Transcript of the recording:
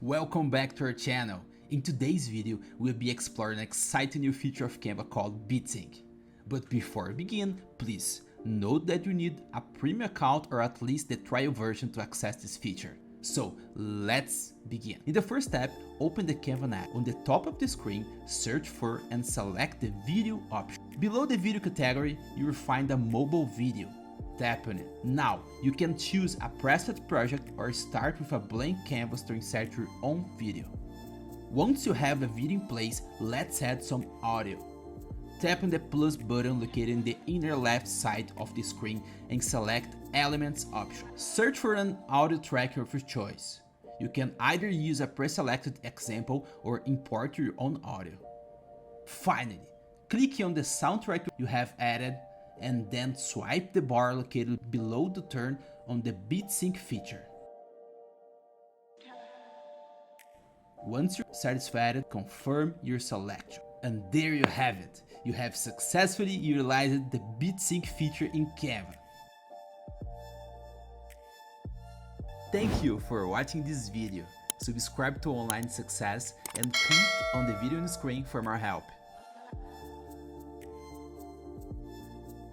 Welcome back to our channel. In today's video, we'll be exploring an exciting new feature of Canva called Beatsync. But before we begin, please note that you need a premium account or at least the trial version to access this feature. So let's begin. In the first step, open the Canva app. On the top of the screen, search for and select the video option. Below the video category, you will find a mobile video. Tap on it. Now, you can choose a preset project or start with a blank canvas to insert your own video. Once you have the video in place, let's add some audio. Tap on the plus button located in the inner left side of the screen and select Elements option. Search for an audio track of your choice. You can either use a pre-selected example or import your own audio. Finally, click on the soundtrack you have added and then swipe the bar located below to turn on the Beatsync feature. Once you're satisfied, confirm your selection. And there you have it. You have successfully utilized the Beatsync feature in Canva. Thank you for watching this video. Subscribe to Online Success and click on the video on the screen for more help.